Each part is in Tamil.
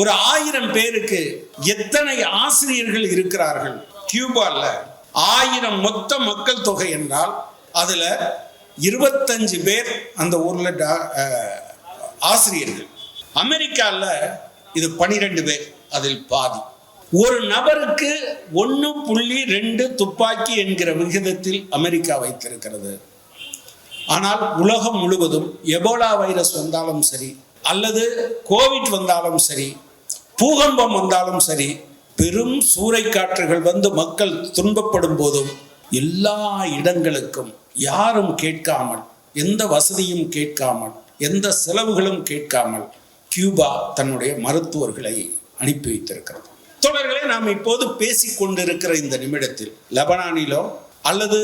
ஒரு 1000 பேருக்கு எத்தனை ஆசிரியர்கள் இருக்கிறார்கள்? கியூபால 1000 மொத்த மக்கள் தொகை என்றால் அதுல 25 பேர் அந்த ஊர்ல ஆசிரியர்கள். அமெரிக்கால இது 12 பேர், அதில் பாதி. ஒரு நபருக்கு 1.2 துப்பாக்கி என்கிற விகிதத்தில் அமெரிக்கா வைத்திருக்கிறது. ஆனால் உலகம் முழுவதும் எபோலா வைரஸ் வந்தாலும் சரி, அல்லது கோவிட் வந்தாலும் சரி, பூகம்பம் வந்தாலும் சரி, பெரும் சூறைக்காற்றுகள் வந்து மக்கள் துன்பப்படும் போதும் எல்லா இடங்களுக்கும் யாரும் கேட்காமல், எந்த வசதியும் கேட்காமல், எந்த செலவுகளும் கேட்காமல் கியூபா தன்னுடைய மருத்துவர்களை அனுப்பி வைத்திருக்கிறது. தொடர்களை நாம் இப்போது பேசிக்கொண்டிருக்கிற இந்த நிமிடத்தில் லெபனானிலோ அல்லது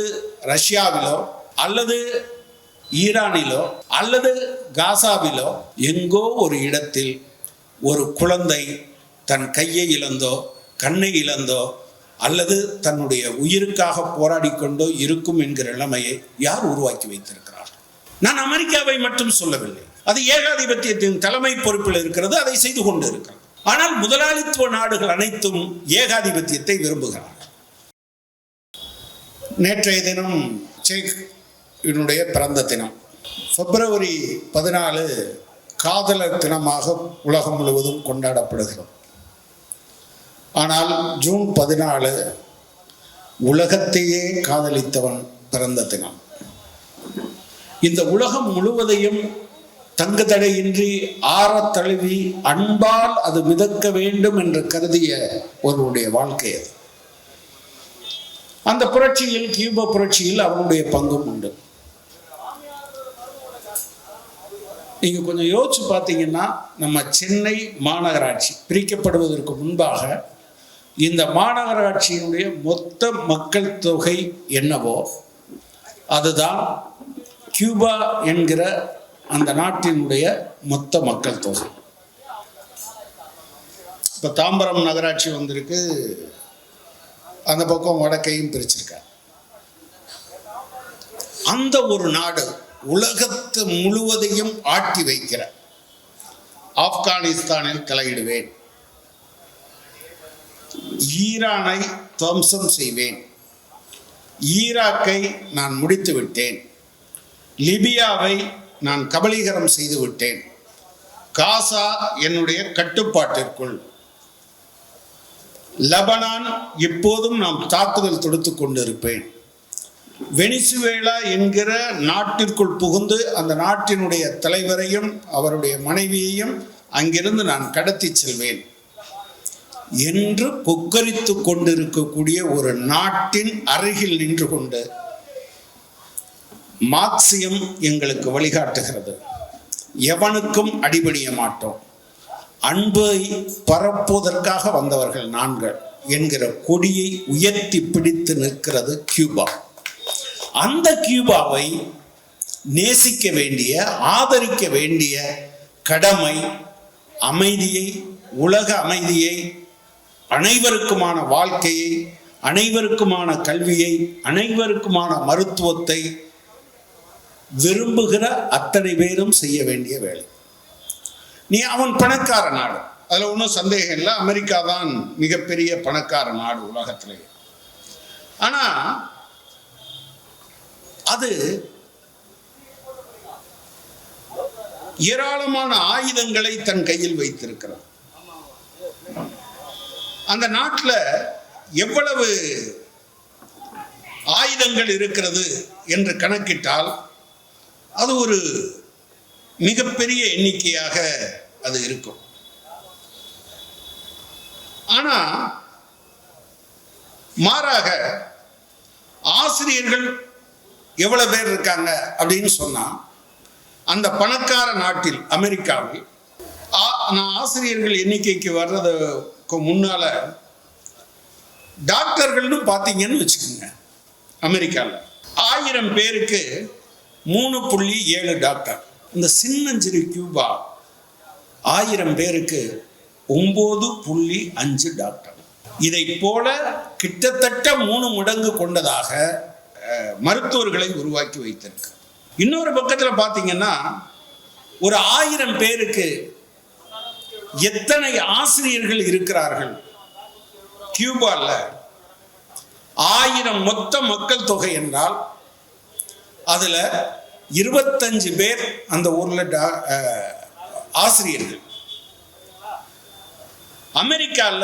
ரஷ்யாவிலோ அல்லது ஈரானிலோ அல்லது காசாவிலோ எங்கோ ஒரு இடத்தில் ஒரு குழந்தை தன் கையை இழந்தோ கண்ணை இழந்தோ அல்லது தன்னுடைய உயிருக்காக போராடி கொண்டோ இருக்கும் என்கிற நிலைமையை யார் உருவாக்கி வைத்திருக்கிறார்? நான் அமெரிக்காவை மட்டும் சொல்லவில்லை. அது ஏகாதிபத்தியத்தின் தலைமை பொறுப்பில் இருக்கிறது, அதை செய்து கொண்டு இருக்கிறது. ஆனால் முதலாளித்துவ நாடுகள் அனைத்தும் ஏகாதிபத்தியத்தை விரும்புகிறார்கள். நேற்றைய தினம் சேக்கினுடைய பிறந்த தினம். பிப்ரவரி 14 காதலர் தினமாக உலகம் முழுவதும் கொண்டாடப்படுகிறது. ஆனால் ஜூன் 14 உலகத்தையே காதலித்தவன் பிறந்த தினம். இந்த உலகம் முழுவதையும் தங்கு தடையின்றி ஆறத் தழுவி அன்பால் அது மிதக்க வேண்டும் என்று கருதிய ஒருவருடைய வாழ்க்கை அது. அந்த புரட்சியில், கியூபா புரட்சியில் அவனுடைய பங்கும் உண்டு. நீங்க கொஞ்சம் யோசிச்சு பார்த்தீங்கன்னா, நம்ம சென்னை மாநகராட்சி பிரிக்கப்படுவதற்கு முன்பாக இந்த மாநகராட்சியினுடைய மொத்த மக்கள் தொகை என்னவோ அதுதான் கியூபா என்கிற அந்த நாட்டினுடைய மொத்த மக்கள் தொகை. இப்போ தாம்பரம் நகராட்சி வந்திருக்கு, அந்த பக்கம் வடக்கையும் பிரிச்சிருக்காங்க. அந்த ஒரு நாடு உலகத்து முழுவதையும் ஆட்டி வைக்கிற ஆப்கானிஸ்தானில் தலையிடுவேன், ஈரானை துவம்சம் செய்வேன், ஈராக்கை நான் முடித்து விட்டேன், லிபியாவை நான் கபலீகரம் செய்து விட்டேன், காசா என்னுடைய கட்டுப்பாட்டிற்குள், லெபனான் இப்போதும் நாம் தாக்குதல் தொடுத்து கொண்டிருப்பேன், வெனிசுவேலா என்கிற நாட்டிற்குள் புகுந்து அந்த நாட்டினுடைய தலைவரையும் அவருடைய மனைவியையும் அங்கிருந்து நான் கடத்தி செல்வேன் என்று கொக்கரித்து கொண்டிருக்கக்கூடிய ஒரு நாட்டின் அருகில் நின்று கொண்டு மார்க்சியம் எங்களுக்கு வழிகாட்டுகிறது. எவனுக்கும் அடிபணிய மாட்டோம், அன்பை பரப்புவதற்காக வந்தவர்கள் நாங்கள் என்கிற கொடியை உயர்த்தி பிடித்து நிற்கிறது கியூபா. அந்த கியூபாவை நேசிக்க வேண்டிய, ஆதரிக்க வேண்டிய கடமை, அமைதியை, உலக அமைதியை, அனைவருக்குமான வாழ்க்கையை, அனைவருக்குமான கல்வியை, அனைவருக்குமான மருத்துவத்தை விரும்புகிற அத்தனை பேரும் செய்ய வேண்டிய வேலை. அவன் பணக்கார நாடு, அதில் ஒன்றும் சந்தேகம் இல்லை. அமெரிக்கா தான் மிகப்பெரிய பணக்கார நாடு உலகத்திலேயே. ஆனால் அது ஏராளமான ஆயுதங்களை தன் கையில் வைத்திருக்கிறது. அந்த நாட்டில் எவ்வளவு ஆயுதங்கள் இருக்கிறது என்று கணக்கிட்டால் அது ஒரு மிகப்பெரிய எண்ணிக்கையாக அது இருக்கும். ஆனால் மாறாக ஆசிரியர்கள் எவ்வளவு பேர் இருக்காங்க அப்படின்னு சொன்னா, அந்த பணக்கார நாட்டில் அமெரிக்காவில் நான் ஆசிரியர்கள் எண்ணிக்கைக்கு வர்றதுக்கு முன்னால டாக்டர்கள்னு பார்த்தீங்கன்னு வச்சுக்கோங்க, அமெரிக்காவில் 1000 பேருக்கு 3.7 டாக்டர். இந்த சின்னஞ்சிறு கியூபா 1000 பேருக்கு 9.5 டாக்டர். இதை போல கிட்டத்தட்ட 3 மடங்கு கொண்டதாக மருத்துவர்களை உருவாக்கி வைத்திருக்கு. இன்னொரு பக்கத்தில் பார்த்தீங்கன்னா, ஒரு 1000 பேருக்கு எத்தனை ஆசிரியர்கள் இருக்கிறார்கள்? கியூபால 1000 மொத்த மக்கள் தொகை என்றால் அதுல 25 பேர் அந்த ஊர்ல ஆசிரியர்கள். அமெரிக்கால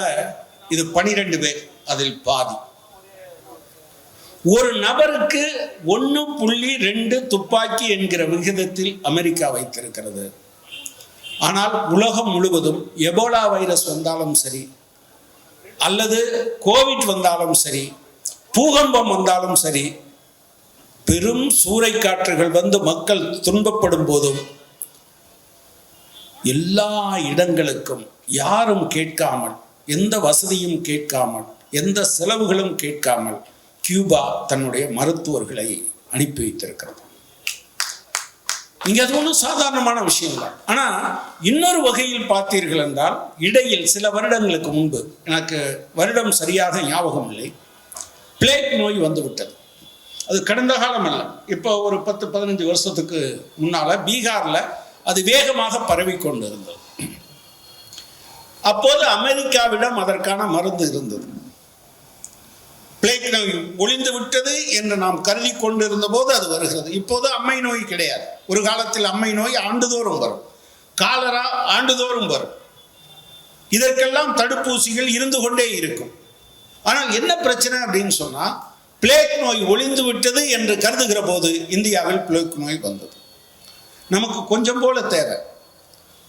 இது 12 பேர், அதில் பாதி. ஒரு நபருக்கு 1.2 துப்பாக்கி என்கிற விகிதத்தில் அமெரிக்கா வைத்திருக்கிறது. ஆனால் உலகம் முழுவதும் எபோலா வைரஸ் வந்தாலும் சரி, அல்லது கோவிட் வந்தாலும் சரி, பூகம்பம் வந்தாலும் சரி, பெரும் சூறைக்காற்றுகள் வந்து மக்கள் துன்பப்படும் போதும் எல்லா இடங்களுக்கும் யாரும் கேட்காமல், எந்த வசதியும் கேட்காமல், எந்த செலவுகளும் கேட்காமல் கியூபா தன்னுடைய மருத்துவர்களை அனுப்பி வைத்திருக்கிறது. இங்கே அது ஒன்றும் சாதாரணமான விஷயம் தான். ஆனால் இன்னொரு வகையில் பார்த்தீர்கள் என்றால், இடையில் சில வருடங்களுக்கு முன்பு, எனக்கு வருடம் சரியாக ஞாபகம் இல்லை, பிளேக் நோய் வந்து விட்டது. அது கடந்த காலம் அல்ல, இப்போ ஒரு 10-15 வருஷத்துக்கு முன்னால் பீகாரில் அது வேகமாக பரவி கொண்டு இருந்தது. அப்போது அமெரிக்காவிடம் அதற்கான மருந்து இருந்தது. பிளேக் நோய் ஒளிந்து விட்டது என்று நாம் கருதி கொண்டிருந்த போது அது வருகிறது. இப்போது அம்மை நோய் கிடையாது. ஒரு காலத்தில் அம்மை நோய் ஆண்டுதோறும் வரும், காலரா ஆண்டுதோறும் வரும். இதற்கெல்லாம் தடுப்பூசிகள் இருந்து கொண்டே இருக்கும். ஆனால் என்ன பிரச்சனை அப்படின்னு சொன்னா, பிளேக் நோய் ஒளிந்து விட்டது என்று கருதுகிற போது இந்தியாவில் பிளேக் நோய் வந்தது. நமக்கு கொஞ்சம் போல தேவை.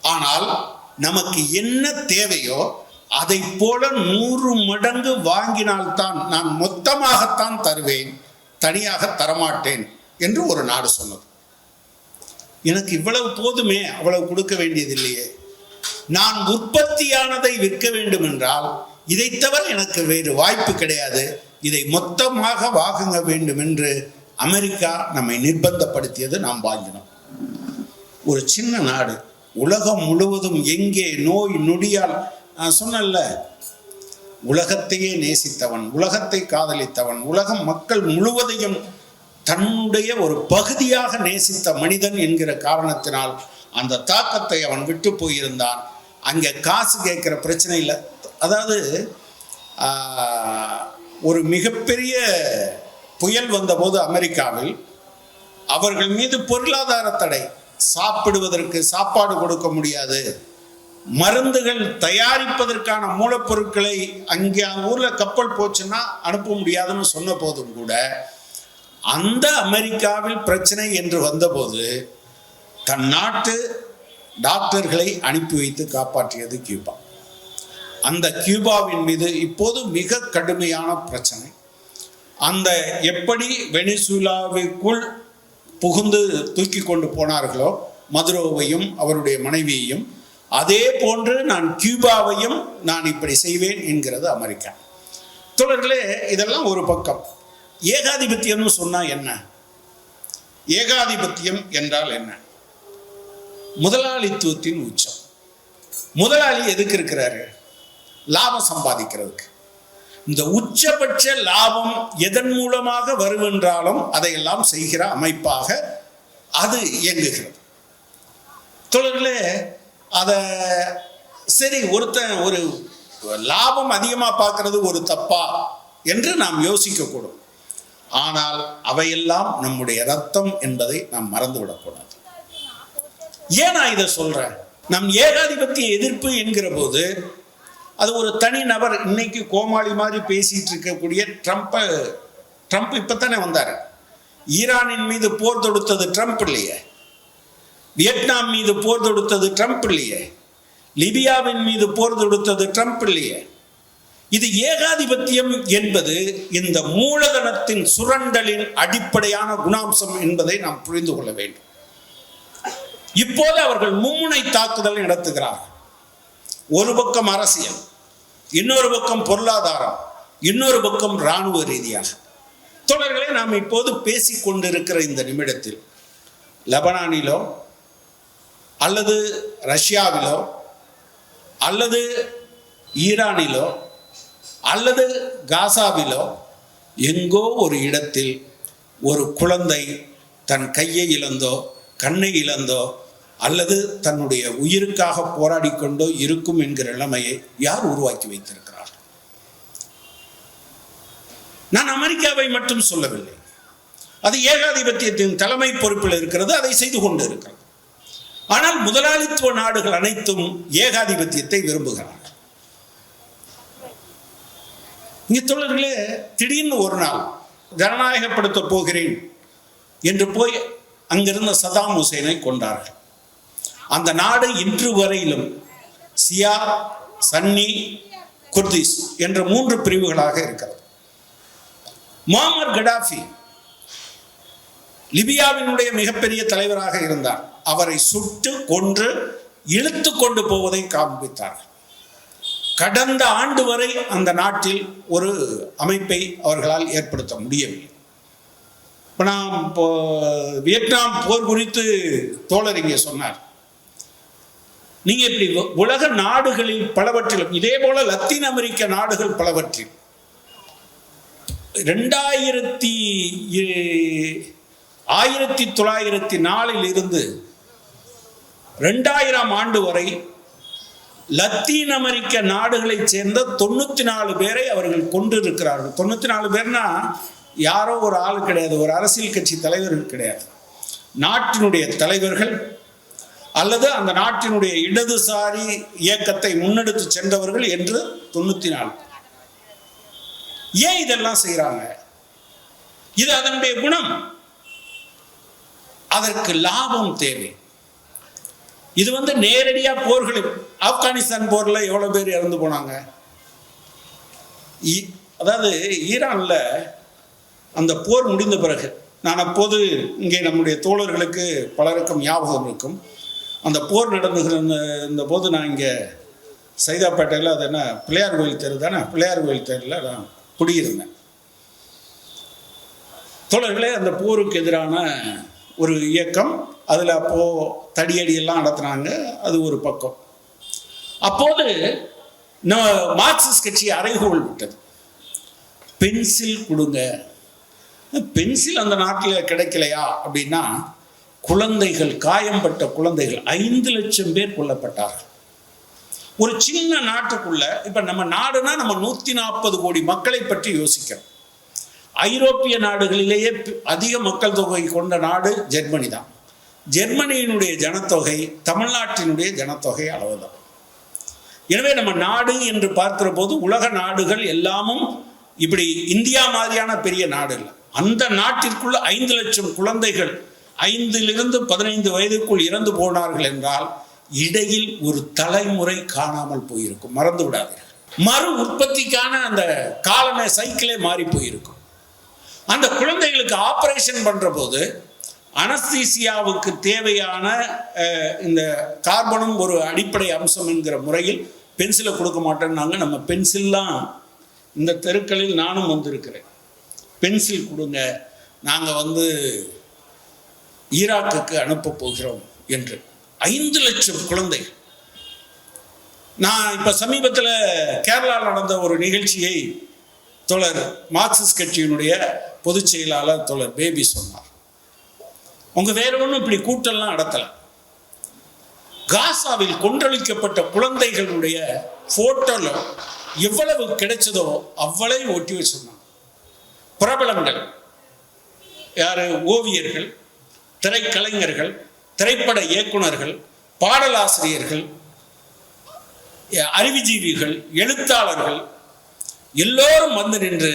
ஆனால் நமக்கு என்ன தேவையோ அதை போல 100 மடங்கு வாங்கினால்தான் நான் மொத்தமாகத்தான் தருவேன், தனியாக தரமாட்டேன் என்று ஒரு நாடு சொன்னது. எனக்கு இவ்வளவு போதுமே, அவ்வளவு கொடுக்க வேண்டியதில்லையே. நான் உற்பத்தியானதை விற்க வேண்டும் என்றால் இதை தவிர எனக்கு வேறு வாய்ப்பு கிடையாது, இதை மொத்தமாக வாங்க வேண்டும் என்று அமெரிக்கா நம்மை நிர்பந்தப்படுத்தியது. நாம் வாங்கினோம். ஒரு சின்ன நாடு, உலகம் முழுவதும் எங்கே நோய் நொடியால், நான் சொன்னேன்ல, உலகத்தையே நேசித்தவன், உலகத்தை காதலித்தவன், உலகம் மக்கள் முழுவதையும் தன்னுடைய ஒரு பகுதியாக நேசித்த மனிதன் என்கிற காரணத்தினால் அந்த தாக்கத்தை அவன் விட்டு போயிருந்தான். அங்கே காசு கேட்குற பிரச்சனை இல்லை. அதாவது ஒரு மிகப்பெரிய புயல் வந்தபோது அமெரிக்காவில் அவர்கள் மீது பொருளாதார தடை, சாப்பிடுவதற்கு சாப்பாடு கொடுக்க முடியாது, மருந்துகள் தயாரிப்பதற்கான மூலப்பொருட்களை அங்கே ஊரில் கப்பல் போச்சுன்னா அனுப்ப முடியாதுன்னு சொன்ன போதும் கூட, அந்த அமெரிக்காவில் பிரச்சனை என்று வந்தபோது தன் நாட்டு டாக்டர்களை அனுப்பி வைத்து காப்பாற்றியது கியூபா. அந்த கியூபாவின் மீது இப்போது மிக கடுமையான பிரச்சனை. அந்த எப்படி வெனிசுலாவுக்குள் புகுந்து தூக்கி கொண்டு போனார்களோ மதுரோவையும் அவருடைய மனைவியையும், அதே போன்று நான் கியூபாவையும் நான் இப்படி செய்வேன் என்கிறது அமெரிக்கா. தோழர்களே, இதெல்லாம் ஒரு பக்கம். ஏகாதிபத்தியம்னு சொன்னா என்ன? ஏகாதிபத்தியம் என்றால் என்ன? முதலாளித்துவத்தின் உச்சம். முதலாளி எதுக்கு இருக்கிறாரு? லாபம் சம்பாதிக்கிறதுக்கு. இந்த உச்சபட்ச லாபம் எதன் மூலமாக வருவென்றாலும் அதையெல்லாம் செய்கிற அமைப்பாக அது இயங்குகிறது. தோழர்களே, அதை சரி, ஒருத்தன் ஒரு லாபம் அதிகமாக பார்க்கறது ஒரு தப்பா என்று நாம் யோசிக்கக்கூடும். ஆனால் அவையெல்லாம் நம்முடைய ரத்தம் என்பதை நாம் மறந்துவிடக்கூடாது. ஏன் நான் இதை சொல்றேன்? நம் ஏகாதிபத்திய எதிர்ப்பு என்கிற போது அது ஒரு தனி நபர், இன்னைக்கு கோமாளி மாதிரி பேசிட்டு இருக்கக்கூடிய ட்ரம்ப் இப்பத்தானே வந்தார். ஈரானின் மீது போர் தொடுத்தது ட்ரம்ப் இல்லையே, வியட்நாம் மீது போர் தொடுத்தது ட்ரம்ப் இல்லையே, லிபியாவின் மீது போர் தொடுத்தது ட்ரம்ப் இல்லையே. இது ஏகாதிபத்தியம் என்பது இந்த மூலதனத்தின் சுரண்டலின் அடிப்படையான குணாம்சம் என்பதை நாம் புரிந்து கொள்ள வேண்டும். இப்போது அவர்கள் மும்முனை தாக்குதல் நடத்துகிறார்கள். ஒரு பக்கம் அரசியல், இன்னொரு பக்கம் பொருளாதாரம், இன்னொரு பக்கம் இராணுவ ரீதியாக. தொடர்களை நாம் இப்போது பேசிக்கொண்டிருக்கிற இந்த நிமிடத்தில் லெபனானிலோ அல்லது ரஷ்யாவிலோ அல்லது ஈரானிலோ அல்லது காசாவிலோ எங்கோ ஒரு இடத்தில் ஒரு குழந்தை தன் கையை இழந்தோ கண்ணை இழந்தோ அல்லது தன்னுடைய உயிருக்காக போராடி கொண்டோ இருக்கும் என்கிற நிலைமையை யார் உருவாக்கி வைத்திருக்கிறார்? நான் அமெரிக்காவை மட்டும் சொல்லவில்லை. அது ஏகாதிபத்தியத்தின் தலைமை பொறுப்பில் இருக்கிறது, அதை செய்து கொண்டு இருக்கிறது. ஆனால் முதலாளித்துவ நாடுகள் அனைத்தும் ஏகாதிபத்தியத்தை விரும்புகிறார்கள். இங்கே தோழர்களே, திடீர்னு ஒரு நாள் ஜனநாயகப்படுத்த போகிறேன் என்று போய் அங்கிருந்த சதாம் ஹுசேனை கொண்டார்கள். அந்த நாடு இன்று வரையிலும் சியா, சன்னி, குர்திஸ் என்ற 3 பிரிவுகளாக இருக்கிறது. முஅம்மர் கடாஃபி லிபியாவினுடைய மிகப்பெரிய தலைவராக இருந்தார். அவரை சுட்டு கொன்று இழுத்து கொண்டு போவதை காண்பித்தார்கள். கடந்த ஆண்டு வரை அந்த நாட்டில் ஒரு அமைப்பை அவர்களால் ஏற்படுத்த முடியவில்லை. இப்போ நான் வியட்நாம் போர் குறித்து தோழர் இங்கே சொன்னார். நீங்க இப்படி உலக நாடுகளில் பலவற்றிலும் இதே போல லத்தீன் அமெரிக்க நாடுகள் பலவற்றில் 1904 இருந்து 2000 ஆண்டு வரை லத்தீன் அமெரிக்க நாடுகளை சேர்ந்த 94 பேரை அவர்கள் கொண்டிருக்கிறார்கள். 94 பேர்னா யாரோ ஒரு ஆள் கிடையாது, ஒரு அரசியல் கட்சி தலைவர்கள் கிடையாது. நாட்டினுடைய தலைவர்கள் அல்லது அந்த நாட்டினுடைய இடதுசாரி இயக்கத்தை முன்னெடுத்து சென்றவர்கள் என்று 94. ஏன் இதெல்லாம் செய்யறாங்க? இது அதனுடைய குணம். அதற்கு லாபம் தேவை. இது நேரடியா போர்களில் ஆப்கானிஸ்தான் போர்ல எவ்வளவு பேர் இறந்து போனாங்க. அதாவது ஈரான்ல அந்த போர் முடிந்த பிறகு, நான் அப்போது இங்கே நம்முடைய தோழர்களுக்கு பலருக்கும் ஞாபகம் இருக்கும், அந்த போர் நடந்துகிற இந்த போது நான் இங்கே சைதாப்பேட்டையில், அது என்ன பிள்ளையார் கோயில் தெரு தானே, பிள்ளையார் கோயில் தெருவில் நான் குடியிருந்தேன். தோழர்களே, அந்த போருக்கு எதிரான ஒரு இயக்கம், அதில் அப்போது தடியடியெல்லாம் நடத்துனாங்க. அது ஒரு பக்கம். அப்போது மார்க்சிஸ்ட் கட்சி அறைகோல் விட்டது, பென்சில் கொடுங்க. பென்சில் அந்த நாட்டில் கிடைக்கலையா அப்படின்னா, குழந்தைகள், காயம்பட்ட குழந்தைகள் 5 லட்சம் பேர் கொல்லப்பட்டார்கள். ஒரு சின்ன நாட்டுக்குள்ள, இப்ப நம்ம நாடுனா நம்ம 140 கோடி மக்களை பற்றி யோசிக்கிறோம். ஐரோப்பிய நாடுகளிலேயே அதிக மக்கள் தொகை கொண்ட நாடு ஜெர்மனி தான். ஜெர்மனியினுடைய ஜனத்தொகை தமிழ்நாட்டினுடைய ஜனத்தொகை அளவுதான். எனவே நம்ம நாடு என்று பார்க்கிற போது உலக நாடுகள் எல்லாமும் இப்படி இந்தியா மாதிரியான பெரிய நாடு இல்லை. அந்த நாட்டிற்குள்ள 5 லட்சம் குழந்தைகள் 5 to 15 வயதுக்குள் இறந்து போனார்கள் என்றால் இடையில் ஒரு தலைமுறை காணாமல் போயிருக்கும். மறந்து விடாதீர்கள். மறு உற்பத்திக்கான அந்த காலமே சைக்கிளே மாறி போயிருக்கும். அந்த குழந்தைகளுக்கு ஆபரேஷன் பண்ற போது அனஸ்தீசியாவுக்கு தேவையான இந்த கார்பனும் ஒரு அடிப்படை அம்சம் என்கிற முறையில் பென்சிலை கொடுக்க மாட்டேன்னாங்க. நம்ம பென்சில்லாம் இந்த தெருக்களில் நானும் வந்திருக்கிறேன். பென்சில் கொடுங்க, நாங்கள் ஈராக்குக்கு அனுப்ப போகிறோம் என்று. 5 லட்சம் குழந்தைகள். நான் இப்போ சமீபத்தில் கேரளாவில் நடந்த ஒரு நிகழ்ச்சியை தோழர் மார்க்சிஸ்ட் கட்சியினுடைய பொதுச் செயலாளர் தோழர் பேபி சொன்னார். அவங்க வேற ஒன்றும் இப்படி கூட்டம்லாம் நடத்தலை. காசாவில் கொன்றளிக்கப்பட்ட குழந்தைகளுடைய போட்டோல எவ்வளவு கிடைச்சதோ அவ்வளவு ஒட்டி வச்சிருந்தாங்க. பிரபலங்கள் யாரு? ஓவியர்கள், திரைக்கலைஞர்கள், திரைப்பட இயக்குனர்கள், பாடலாசிரியர்கள், அறிவுஜீவிகள், எழுத்தாளர்கள் எல்லோரும் நின்று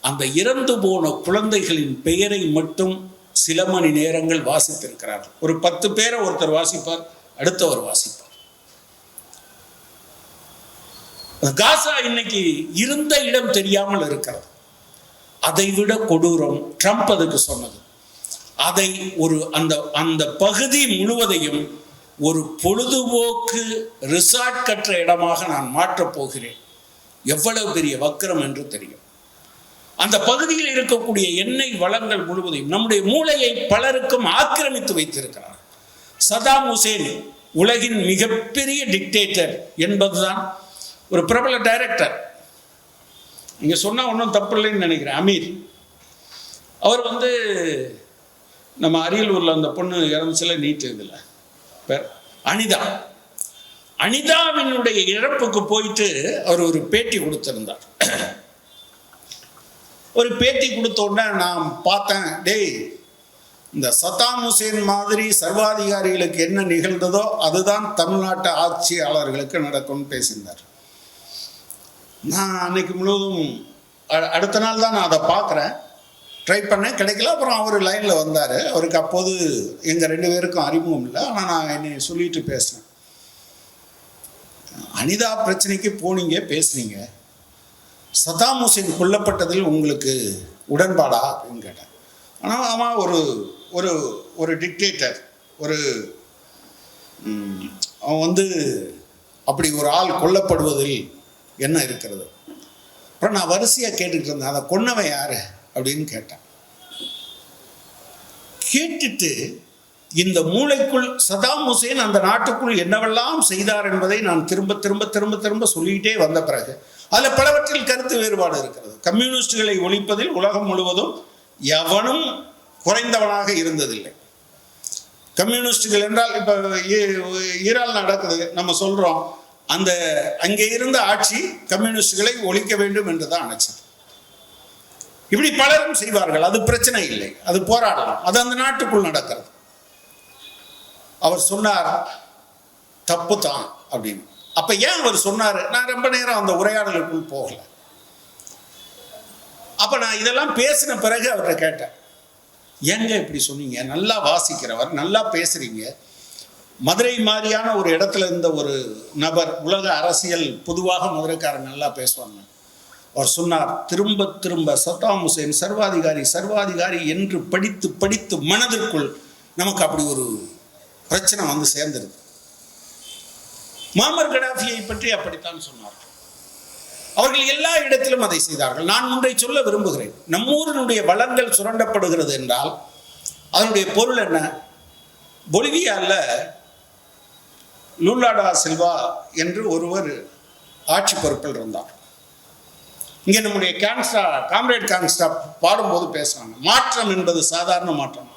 அந்த இறந்து போன குழந்தைகளின் பெயரை மட்டும் சில மணி நேரங்கள் வாசித்திருக்கிறார்கள். ஒரு 10 பேரை ஒருத்தர் வாசிப்பார், அடுத்தவர் வாசிப்பார். காசா இன்னைக்கு இருந்த இடம் தெரியாமல் இருக்கிறது. அதை விட கொடூரம் ட்ரம்ப் அதுக்கு சொன்னது. அதை அந்த பகுதி முழுவதையும் ஒரு பொழுதுபோக்கு ரிசார்ட் கற்ற இடமாக நான் மாற்றப் போகிறேன். எவ்வளவு பெரிய வக்கிரம் என்று தெரியும். அந்த பகுதியில் இருக்கக்கூடிய எண்ணெய் வளங்கள் முழுவதையும் நம்முடைய மூளையை பலருக்கும் ஆக்கிரமித்து வைத்திருக்கிறார். சதாம் ஹுசேன் உலகின் மிகப்பெரிய டிக்டேட்டர் என்பதுதான் ஒரு பிரபல டைரக்டர். நீங்க சொன்னா ஒன்றும் தப்பு இல்லைன்னு நினைக்கிறேன். அமீர் அவர் நம்ம அரியலூர்ல அந்த பொண்ணு இறந்துச்சுல நீட் இதில் பேர் அனிதா. அனிதாவினுடைய இறப்புக்கு போயிட்டு அவர் ஒரு பேட்டி கொடுத்திருந்தார். ஒரு பேட்டி கொடுத்த உடனே நான் பார்த்தேன், டேய், இந்த சதாம் ஹுசேன் மாதிரி சர்வாதிகாரிகளுக்கு என்ன நிகழ்ந்ததோ அதுதான் தமிழ்நாட்டு ஆட்சியாளர்களுக்கு நடக்கும்னு பேசியிருந்தார். நான் அன்னைக்கு முழுவதும் அடுத்த நாள் தான் நான் அதை பார்க்குறேன், ட்ரை பண்ணேன், கிடைக்கல. அப்புறம் அவர் லைனில் வந்தார். அவருக்கு அப்போது எங்கள் 2 பேருக்கும் அறிமுகம் இல்லை. ஆனால் நான் என்னை சொல்லிட்டு பேசினேன், அனிதா பிரச்சனைக்கு போனீங்க, பேசுனீங்க, சதாம் ஹுசேன் கொல்லப்பட்டதில் உங்களுக்கு உடன்பாடா அப்படின்னு கேட்டேன். ஆனால் ஆமாம், ஒரு ஒரு டிக்டேட்டர், அவன் அப்படி ஒரு ஆள் கொல்லப்படுவதில் என்ன இருக்கிறது. அப்புறம் நான் வரிசையாக கேட்டுக்கிட்டு இருந்தேன், அதை கொன்னவன் யாரு அப்படின்னு கேட்டேன். கேட்டுட்டு இந்த மூளைக்குள் சதாம் ஹுசேன் அந்த நாட்டுக்குள் என்னவெல்லாம் செய்தார் என்பதை நான் திரும்ப திரும்ப திரும்ப திரும்ப சொல்லிக்கிட்டே வந்த பிறகு அதில் பலவற்றில் கருத்து வேறுபாடு இருக்கிறது. கம்யூனிஸ்டுகளை ஒழிப்பதில் உலகம் முழுவதும் எவனும் குறைந்தவனாக இருந்ததில்லை. கம்யூனிஸ்டுகள் என்றால் இப்போ ஈரான் நடக்குது, நம்ம சொல்கிறோம், அங்கே இருந்த ஆட்சி கம்யூனிஸ்டுகளை ஒழிக்க வேண்டும் என்று தான் நினைச்சது. இப்படி பலரும் செய்வார்கள், அது பிரச்சனை இல்லை, அது போராடலாம், அது அந்த நாட்டுக்குள் நடக்கிறது. அவர் சொன்னார் தப்பு தான் அப்படின்னு. அப்ப ஏன் அவர் சொன்னார்? நான் ரொம்ப நேரம் அந்த உரையாடலுக்குள் போகல. அப்ப நான் இதெல்லாம் பேசின பிறகு அவர்கிட்ட கேட்டேன், ஏங்க இப்படி சொன்னீங்க? நல்லா வாசிக்கிறவர், நல்லா பேசுறீங்க, மதுரை மாதிரியான ஒரு இடத்துல இருந்த ஒரு நபர், உலக அரசியல் பொதுவாக மதுரைக்காரன் நல்லா பேசுவாங்க. அவர் சொன்னார், திரும்ப திரும்ப சதாம் ஹுசேன் சர்வாதிகாரி சர்வாதிகாரி என்று படித்து படித்து மனதிற்குள் நமக்கு அப்படி ஒரு பிரச்சனை சேர்ந்துருது. மாமர் கடாஃபியை பற்றி அப்படித்தான் சொன்னார். அவர்கள் எல்லா இடத்திலும் அதை செய்தார்கள். நான் ஒன்றை சொல்ல விரும்புகிறேன், நம்மூரினுடைய வளங்கள் சுரண்டப்படுகிறது என்றால் அதனுடைய பொருள் என்ன? பொலிவியாவில் லூலா டா சில்வா என்று ஒருவர் ஆட்சி பொறுப்பில் இருந்தார். இங்கே நம்முடைய காம்ரேட் கான்ஸ்டா பாடும்போது பேசுறாங்க, மாற்றம் என்பது சாதாரண மாற்றம்.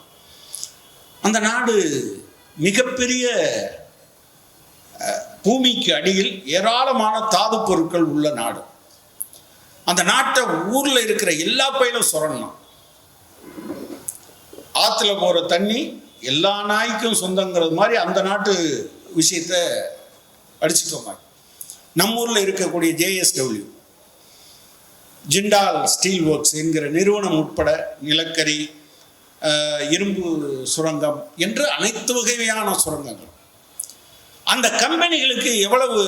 அந்த நாடு மிகப்பெரிய பூமிக்கு அடியில் ஏராளமான தாது பொருட்கள் உள்ள நாடு. அந்த நாட்டை ஊர்ல இருக்கிற எல்லா பயிலும் சுரண்டணும். ஆற்றுல போற தண்ணி எல்லா நாய்க்கும் சொந்தங்கிறது மாதிரி அந்த நாட்டு விஷயத்த அடிச்சுட்டு நம்ம ஊர்ல இருக்கக்கூடிய JSW ஜிண்டால் ஸ்டீல் ஒர்க்ஸ் என்கிற நிறுவனம் உட்பட நிலக்கரி, இரும்பு சுரங்கம் என்று அனைத்து வகையான சுரங்கங்கள், அந்த கம்பெனிகளுக்கு எவ்வளவு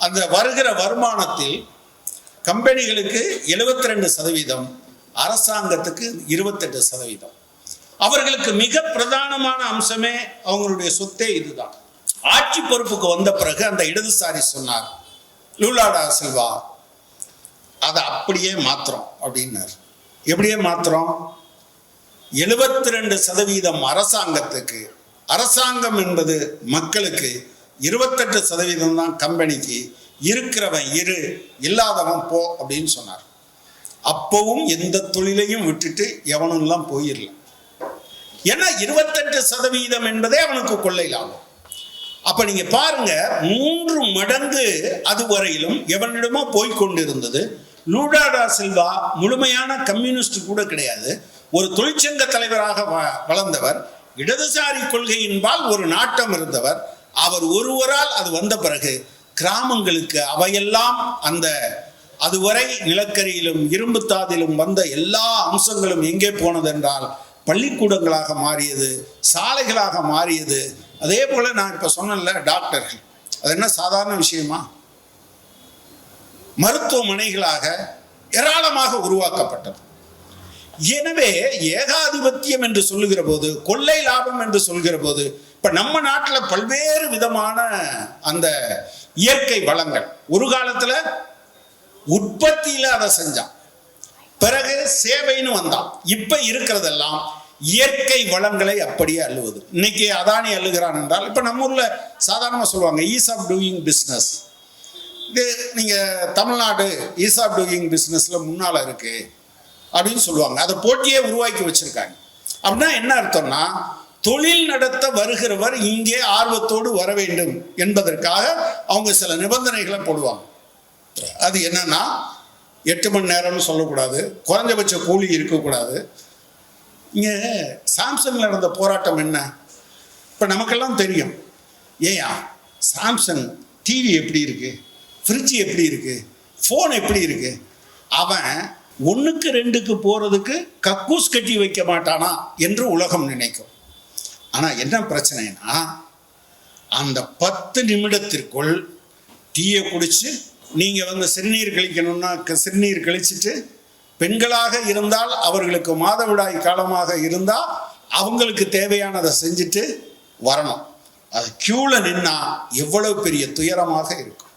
அந்த வருகிற வருமானத்தில் கம்பெனிகளுக்கு 72%, அரசாங்கத்துக்கு 28%. அவர்களுக்கு மிக பிரதானமான அம்சமே அவங்களுடைய சொத்தே இதுதான். ஆட்சி பொறுப்புக்கு வந்த பிறகு அந்த இடதுசாரி சொன்னார், லூலா டா சில்வா அதை அப்படியே மாத்திரம் அப்படின்னார். எப்படியே மாத்திரம்? 72% அரசாங்கத்துக்கு, அரசாங்கம் என்பது மக்களுக்கு, 28% தான் கம்பெனிக்கு, இருக்கிறவன் இரு, இல்லாதவன் போ அப்படின்னு சொன்னார். அப்பவும் எந்த தொழிலையும் விட்டுட்டு எவனும் போயிடல. ஏன்னா 28% என்பதே அவனுக்கு கொள்ளை லாபம். அப்ப நீங்க பாருங்க, 3 மடங்கு அதுவரையிலும் எவனிடமோ போய்கொண்டிருந்தது. லூலா டா சில்வா முழுமையான கம்யூனிஸ்ட் கூட கிடையாது, ஒரு தொழிற்சங்க தலைவராக வளர்ந்தவர், இடதுசாரி கொள்கையின்பால் ஒரு நாட்டம் இருந்தவர். அவர் ஒருவரால் அது வந்த பிறகு கிராமங்களுக்கு அவையெல்லாம் அந்த அதுவரை நிலக்கரியிலும் இரும்பு தாதிலும் வந்த எல்லா அம்சங்களும் எங்கே போனது என்றால் பள்ளிக்கூடங்களாக மாறியது, சாலைகளாக மாறியது. அதே போல நான் இப்ப சொன்னேன்ல, டாக்டர்கள், அது என்ன சாதாரண விஷயமா? மருத்துவமனைகளாக ஏராளமாக உருவாக்கப்பட்டது. எனவே ஏகாதிபத்தியம் என்று சொல்லுகிற போது, கொள்ளை லாபம் என்று சொல்கிற போது, இப்ப நம்ம நாட்டில் பல்வேறு விதமான அந்த இயற்கை வளங்கள், ஒரு காலத்துல உற்பத்தியில அதை செஞ்சான், பிறகு சேவைன்னு வந்தான், இப்ப இருக்கிறதெல்லாம் இயற்கை வளங்களை அப்படியே அள்ளுவது. இன்னைக்கு அதானி அள்ளுகிறான் என்றால், இப்ப நம்ம ஊர்ல சாதாரணமா சொல்லுவாங்க ஈஸ் ஆஃப் டூயிங் பிஸ்னஸ். இது நீங்க தமிழ்நாடு ஈஸ் ஆஃப் டூயிங் பிஸ்னஸ்ல முன்னால இருக்கு அப்படின்னு சொல்லுவாங்க. அதை போட்டியே உருவாக்கி வச்சிருக்காங்க. அப்படின்னா என்ன அர்த்தம்னா, தொழில் நடத்த வருகிறவர் இங்கே ஆர்வத்தோடு வர வேண்டும் என்பதற்காக அவங்க சில நிபந்தனைகளை போடுவாங்க. அது என்னன்னா 8 மணி நேரம்னு சொல்லக்கூடாது, குறைஞ்சபட்ச கூலி இருக்கக்கூடாது. இங்கே சாம்சங்கில் நடந்த போராட்டம் என்ன? இப்போ நமக்கெல்லாம் தெரியும். ஏயா சாம்சங் டிவி எப்படி இருக்கு, ஃப்ரிட்ஜ் எப்படி இருக்கு, ஃபோன் எப்படி இருக்கு, அவன் 1க்கு 2க்கு போகிறதுக்கு கக்கூஸ் கட்டி வைக்க மாட்டானா என்று உலகம் நினைக்கும். ஆனால் என்ன பிரச்சனைனா, அந்த 10 நிமிடத்திற்குள் டீயை குடிச்சு நீங்கள் சிறுநீர் கழிக்கணும்னா சிறுநீர் கழிச்சிட்டு, பெண்களாக இருந்தால் அவர்களுக்கு மாதவிடாய் காலமாக இருந்தால் அவங்களுக்கு தேவையானதை செஞ்சுட்டு வரணும். அது கியூவில் நின்னா எவ்வளவு பெரிய துயரமாக இருக்கும்,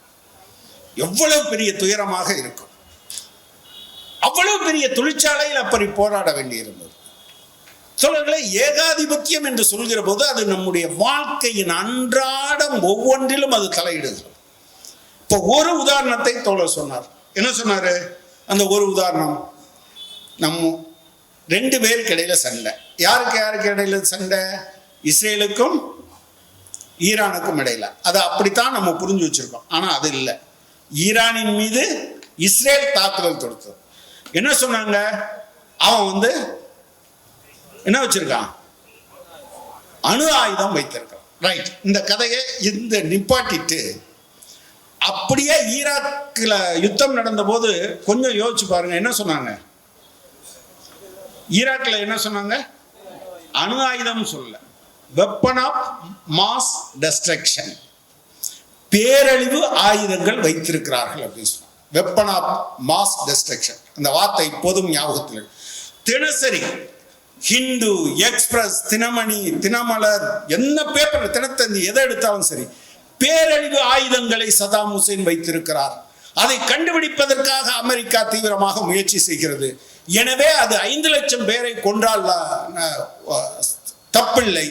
எவ்வளவு பெரிய துயரமாக இருக்கும். அவ்வளவு பெரிய தொழிற்சாலையில் அப்படி போராட வேண்டியிருந்தது. தோழர்களே, ஏகாதிபத்தியம் என்று சொல்கிற போது அது நம்முடைய வாழ்க்கையின் அன்றாடம் ஒவ்வொன்றிலும் அது தலையிடுகிறது. இப்போ ஒரு உதாரணத்தை தோழர் சொன்னார். என்ன சொன்னாரு? அந்த ஒரு உதாரணம், நம்ம 2 பேருக்கு இடையில சண்டை. யாருக்கு இடையில சண்டை? இஸ்ரேலுக்கும் ஈரானுக்கும் இடையில. அதை அப்படித்தான் நம்ம புரிஞ்சு வச்சிருக்கோம். ஆனால் அது இல்லை. ஈரானின் மீது இஸ்ரேல் தாக்குதல் தொடுத்தது. என்ன சொன்னாங்க? அவன் என்ன வச்சிருக்கான்? அணு ஆயுதம் வைத்திருக்கான். ரைட். இந்த கதையை நிப்பாட்டிட்டு அப்படியே ஈராக்கில் யுத்தம் நடந்த போது கொஞ்சம் யோசிச்சு பாருங்க. என்ன சொன்னாங்க? ஈராக்கில் என்ன சொன்னாங்க? அணு ஆயுதம் சொல்ல, வெப்பன் ஆஃப் மாஸ் டெஸ்ட்ரக்ஷன், பேரழிவு ஆயுதங்கள் வைத்திருக்கிறார்கள் அப்படின்னு சொன்னாங்க. வெப்பன் ஆஃப் மாஸ் டெஸ்ட்ரக்ஷன், அந்த வார்த்தை இப்போதும் ஞாபகத்தில். தினசரி ஹிந்து, எக்ஸ்பிரஸ், தினமணி, தினமலர், என்ன பேப்பர், தினத்தந்தி எதை எடுத்தாலும் சரி, பேரழிவு ஆயுதங்களை சதாம் ஹுசேன் வைத்திருக்கிறார். அதை கண்டுபிடிப்பதற்காக அமெரிக்கா தீவிரமாக முயற்சி செய்கிறது. எனவே அது 5 லட்சம் பேரை கொன்றால் தப்பில்லை,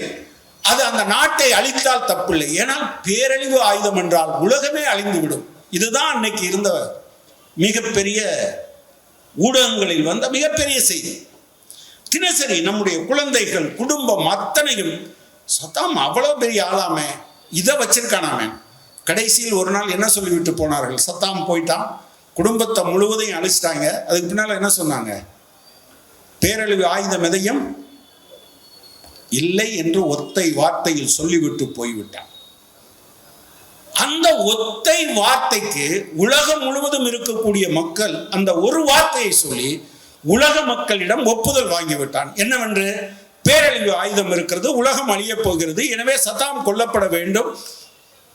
அது அந்த நாட்டை அழித்தால் தப்பில்லை. ஏனால் பேரழிவு ஆயுதம் என்றால் உலகமே அழிந்துவிடும். இதுதான் அன்னைக்கு இருந்த மிகப்பெரிய ஊடகங்களில் வந்த மிகப்பெரிய செய்தி. தினசரி நம்முடைய குழந்தைகள், குடும்பம் அத்தனையும் சதாம் அவ்வளோ பெரிய ஆளாமே, இதை வச்சிருக்கானாமே. கடைசியில் ஒரு நாள் என்ன சொல்லிவிட்டு போனார்கள்? சதாம் போயிட்டான், குடும்பத்தை முழுவதையும் அழிச்சிட்டாங்க. அதுக்கு பின்னால் என்ன சொன்னாங்க? பேரழிவு ஆயுதம் எதையும் இல்லை என்று ஒத்தை வார்த்தையில் சொல்லிவிட்டு போய்விட்டான். அந்த ஒத்தை வார்த்தைக்கு உலகம் முழுவதும் இருக்கக்கூடிய மக்கள் அந்த ஒரு வார்த்தையை சொல்லி உலக மக்களிடம் ஒப்புதல் வாங்கிவிட்டான். என்னவென்று? பேரழிவு ஆயுதம் இருக்கிறது, உலகம் அழியப் போகிறது, எனவே சதாம் கொல்லப்பட வேண்டும்,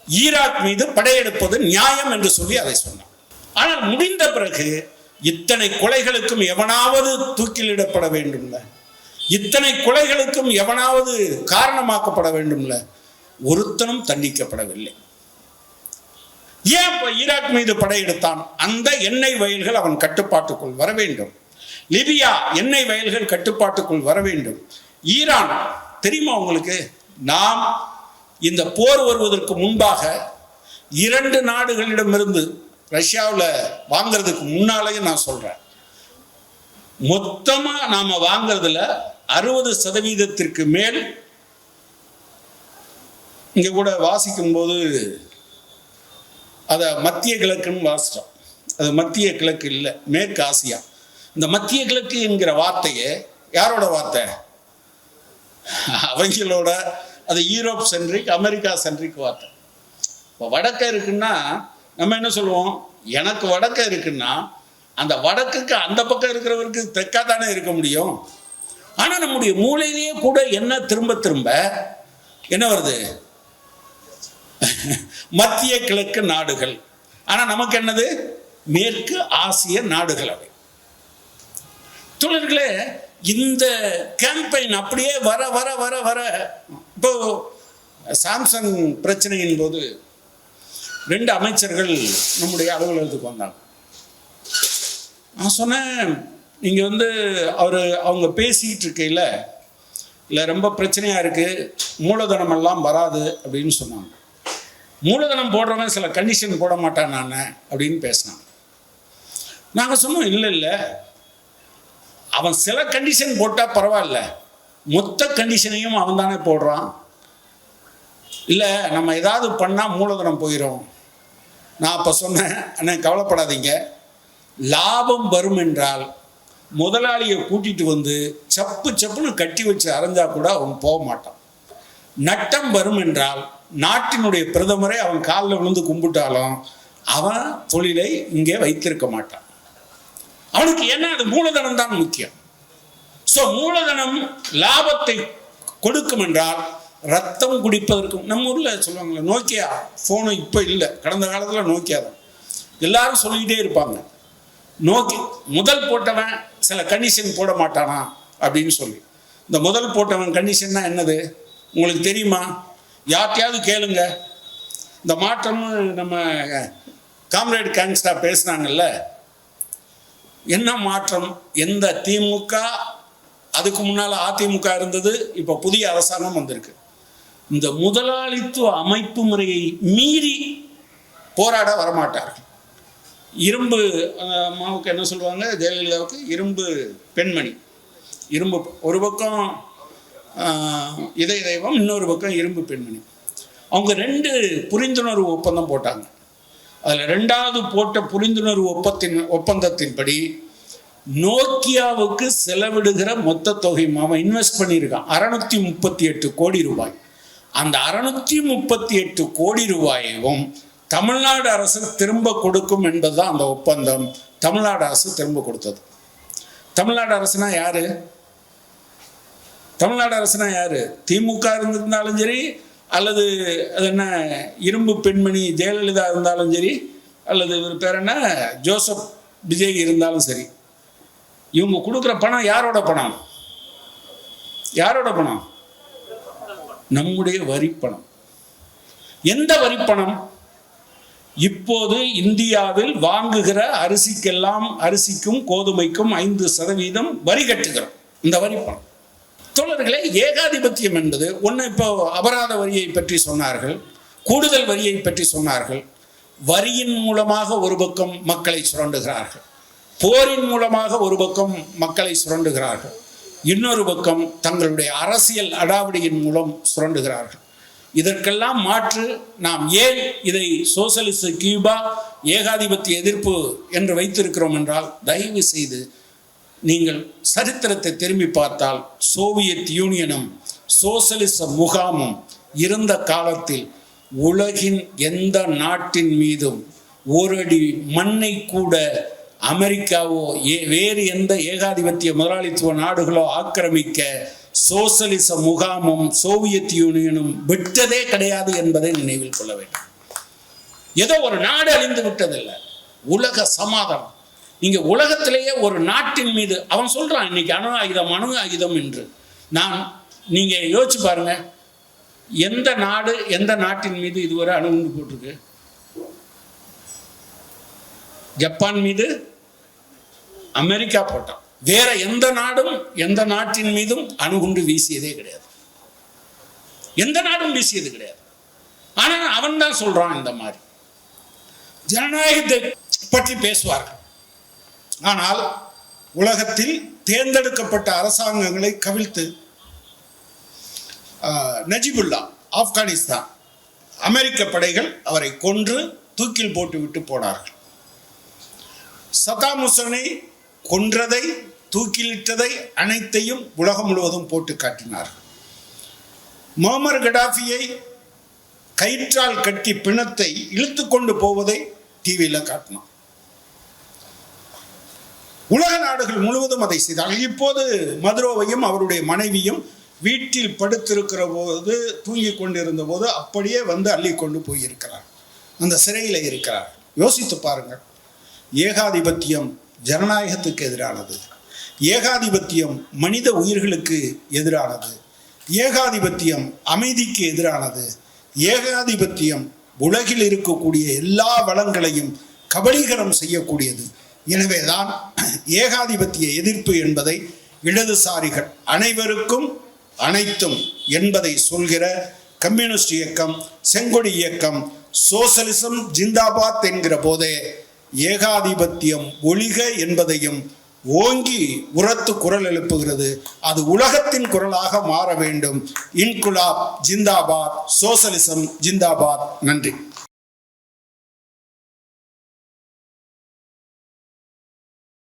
ஈராக் மீது படையெடுப்பது நியாயம் என்று சொல்லி அதை சொன்னான். ஆனால் முடிந்த பிறகு இத்தனை கொலைகளுக்கும் எவனாவது தூக்கிலிடப்பட வேண்டும்ல, இத்தனை கொலைகளுக்கும் எவனாவது காரணமாக்கப்பட வேண்டும்ல, ஒருத்தனும் தண்டிக்கப்படவில்லை. ஏன் இப்ப ஈராக் மீது படையெடுத்தான்? அந்த எண்ணெய் வயல்கள் அவன் கட்டுப்பாட்டுக்குள் வர வேண்டும். லிபியா எண்ணெய் வயல்கள் கட்டுப்பாட்டுக்குள் வர வேண்டும். ஈரான் தெரியுமா உங்களுக்கு? நாம் இந்த போர் வருவதற்கு முன்பாக 2 நாடுகளிடமிருந்து ரஷ்யாவில் வாங்கிறதுக்கு முன்னாலேயே நான் சொல்றேன், மொத்தமா நாம வாங்கிறதுல 60% மேல், இங்க கூட வாசிக்கும் போது அதை மத்திய கிழக்குன்னு வாசிட்டோம். அது மத்திய கிழக்கு இல்லை, மேற்கு ஆசியா. இந்த மத்திய கிழக்கு என்கிற வார்த்தையே யாரோட வார்த்தை? அவங்களோட. அது யூரோப் சென்ட்ரிக், அமெரிக்கா சென்ட்ரிக் வார்த்தை. இப்போ வடக்க இருக்குன்னா நம்ம என்ன சொல்லுவோம்? எனக்கு வடக்க இருக்குன்னா அந்த வடக்குக்கு அந்த பக்கம் இருக்கிறவருக்கு தெற்கா தானே இருக்க முடியும். ஆனால் நம்முடைய மூளையிலேயே கூட என்ன திரும்ப திரும்ப என்ன வருது? மத்திய கிழக்கு நாடுகள். ஆனால் நமக்கு என்னது? மேற்கு ஆசிய நாடுகள். அவை தோழர்களே, இந்த கேம்பெயின் அப்படியே வர வர வர வர இப்போ சாம்சங் பிரச்சனையின் போது 2 அமைச்சர்கள் நம்முடைய அலுவலகத்துக்கு வந்தாங்க. நான் சொன்னேன், நீங்கள் அவங்க பேசிக்கிட்டு இருக்கையில் இல்லை ரொம்ப பிரச்சனையாக இருக்குது, மூலதனமெல்லாம் வராது அப்படின்னு சொன்னாங்க. மூலதனம் போடுறவன் சில கண்டிஷன் போட மாட்டான் நான் அப்படின்னு பேசினாங்க. நாங்கள் சொன்னோம், இல்லை அவன் சில கண்டிஷன் போட்டால் பரவாயில்ல, மொத்த கண்டிஷனையும் அவன் தானே போடுறான். இல்லை நம்ம ஏதாவது பண்ணால் மூலதனம் போயிடும். நான் அப்போ சொன்னேன், அண்ணன் கவலைப்படாதீங்க, லாபம் வரும் என்றால் முதலாளியை கூட்டிட்டு வந்து சப்புன்னு கட்டி வச்சு அரைஞ்சா கூட அவன் போக மாட்டான். நட்டம் வரும் என்றால் நாட்டினுடைய பிரதமரை அவன் காலில் விழுந்து கும்பிட்டாலும் அவன் தொழிலை இங்கே வைத்திருக்க மாட்டான். அவனுக்கு என்ன, அது மூலதனம் தான் முக்கியம். ஸோ மூலதனம் லாபத்தை கொடுக்கும் என்றால் ரத்தம் குடிப்பதற்கும், நம்ம ஊரில் சொல்லுவாங்களே நோக்கியா ஃபோனு இப்போ இல்லை, கடந்த காலத்தில் நோக்கியா தான் எல்லாரும் சொல்லிக்கிட்டே இருப்பாங்க. நோக்கி முதல் போட்டவன் சில கண்டிஷன் போட மாட்டானா அப்படின்னு சொல்லி. இந்த முதல் போட்டவன் கண்டிஷன்னா என்னது உங்களுக்கு தெரியுமா? யார்ட்டையாவது கேளுங்க. இந்த மாற்றம் நம்ம காம்ரேட் கேங்ஸ்டா பேசுனாங்கல்ல, என்ன மாற்றம்? எந்த திமுக, அதுக்கு முன்னால் அதிமுக இருந்தது, இப்போ புதிய அரசாங்கம் வந்திருக்கு. இந்த முதலாளித்துவ அமைப்பு முறையை மீறி போராட வரமாட்டார்கள். இரும்பு அம்மாவுக்கு என்ன சொல்லுவாங்க, ஜெயலலிதாவுக்கு இரும்பு பெண்மணி. இரும்பு ஒரு பக்கம் இதய தெய்வம், இன்னொரு பக்கம் இரும்பு பெண்மணி. அவங்க 2 புரிந்துணர்வு ஒப்பந்தம் போட்டாங்க. அதில் 2வது போட்ட புரிந்துணர்வு ஒப்பந்தத்தின்படி நோக்கியாவுக்கு செலவிடுகிற மொத்த தொகையும் அவன் இன்வெஸ்ட் பண்ணியிருக்கான் 638 கோடி ரூபாய். அந்த 638 கோடி ரூபாயையும் தமிழ்நாடு அரசு திரும்ப கொடுக்கும் என்பதுதான் அந்த ஒப்பந்தம். தமிழ்நாடு அரசு திரும்ப கொடுத்தது. தமிழ்நாடு அரசுனா யாரு? தமிழ்நாடு அரசுனா யாரு? திமுக இருந்திருந்தாலும் சரி, அல்லது அது என்ன இரும்பு பெண்மணி ஜெயலலிதா இருந்தாலும் சரி, அல்லது இவர் பேர் என்ன ஜோசப் விஜய் இருந்தாலும் சரி, இவங்க கொடுக்குற பணம் யாரோட பணம்? யாரோட பணம்? நம்முடைய வரிப்பணம். எந்த வரிப்பணம்? இப்போது இந்தியாவில் வாங்குகிற அரிசிக்கும் கோதுமைக்கும் 5% வரி கட்டுகிறோம். இந்த வரிப்பணம். தோழர்களே, ஏகாதிபத்தியம் என்பது ஒன்று. இப்போ அபராத வரியை பற்றி சொன்னார்கள், கூடுதல் வரியை பற்றி சொன்னார்கள். வரியின் மூலமாக ஒரு பக்கம் மக்களை சுரண்டுகிறார்கள், போரின் மூலமாக ஒரு பக்கம் மக்களை சுரண்டுகிறார்கள், இன்னொரு பக்கம் தங்களுடைய அரசியல் அடாவடியின் மூலம் சுரண்டுகிறார்கள். இதற்கெல்லாம் மாற்று நாம் ஏன் இதை சோசலிச கியூபா ஏகாதிபத்திய எதிர்ப்பு என்று வைத்திருக்கிறோம் என்றால், தயவு செய்து நீங்கள் சரித்திரத்தை திரும்பி பார்த்தால் சோவியத் யூனியனும் சோசலிச முகாமும் இருந்த காலத்தில் உலகின் எந்த நாட்டின் மீதும் ஒரு அடி மண்ணை கூட அமெரிக்காவோ வேறு எந்த ஏகாதிபத்திய முதலாளித்துவ நாடுகளோ ஆக்கிரமிக்க சோசலிச முகாமும் சோவியத் யூனியனும் விட்டதே கிடையாது என்பதை நினைவில் கொள்ள வேண்டும். ஏதோ ஒரு நாடு அழிந்து விட்டதில்லை, உலக சமாதானம். இங்க உலகத்திலேயே ஒரு நாட்டின் மீது அவன் சொல்றான் இன்னைக்கு அணு ஆயுதம் என்று. நீங்க யோசிச்சு பாருங்க, எந்த நாடு எந்த நாட்டின் மீது இதுவரை அணுகுண்டு போட்டிருக்கு? ஜப்பான் மீது அமெரிக்கா போட்டான். வேற எந்த நாடும் எந்த நாட்டின் மீதும் அணுகுண்டு வீசியதே கிடையாது. எந்த நாடும் வீசியது கிடையாது. ஆனா அவன் தான் சொல்றான் இந்த மாதிரி ஜனநாயகத்தை பற்றி பேசுவார்கள். ஆனால் உலகத்தில் தேர்ந்தெடுக்கப்பட்ட அரசாங்கங்களை கவிழ்த்து நஜிபுல்லா ஆப்கானிஸ்தான் அமெரிக்க படைகள் அவரை கொன்று தூக்கில் போட்டு விட்டு போனார்கள். சதாம் ஹுசேனை கொன்றதை தூக்கிலிட்டதை அனைத்தையும் உலகம் முழுவதும் போட்டு காட்டினார்கள். முஅம்மர் கடாஃபியை கயிற்றால் கட்டி பிணத்தை இழுத்து கொண்டு போவதை டிவியில் காட்டினான். உலக நாடுகள் முழுவதும் அதை செய்தார்கள். இப்போது மதுரோவையும் அவருடைய மனைவியும் வீட்டில் படுத்திருக்கிற போது தூங்கி கொண்டிருந்த போது அப்படியே வந்து அள்ளி கொண்டு போயிருக்கிறார். அந்த சிறையில் இருக்கிறார். யோசித்து பாருங்கள். ஏகாதிபத்தியம் ஜனநாயகத்துக்கு எதிரானது, ஏகாதிபத்தியம் மனித உயிர்களுக்கு எதிரானது, ஏகாதிபத்தியம் அமைதிக்கு எதிரானது, ஏகாதிபத்தியம் உலகில் இருக்கக்கூடிய எல்லா வளங்களையும் கபலீகரம் செய்யக்கூடியது. எனவேதான் ஏகாதிபத்திய எதிர்ப்பு என்பதை இடதுசாரிகள் அனைவருக்கும் அனைத்தும் என்பதை சொல்கிற கம்யூனிஸ்ட் இயக்கம், செங்கொடி இயக்கம், சோசலிசம் ஜிந்தாபாத் என்கிற போதே ஏகாதிபத்தியம் ஒழிக என்பதையும் ஓங்கி உரத்து குரல் எழுப்புகிறது. அது உலகத்தின் குரலாக மாற வேண்டும். இன்குலாப் ஜிந்தாபாத், சோசலிசம் ஜிந்தாபாத். நன்றி.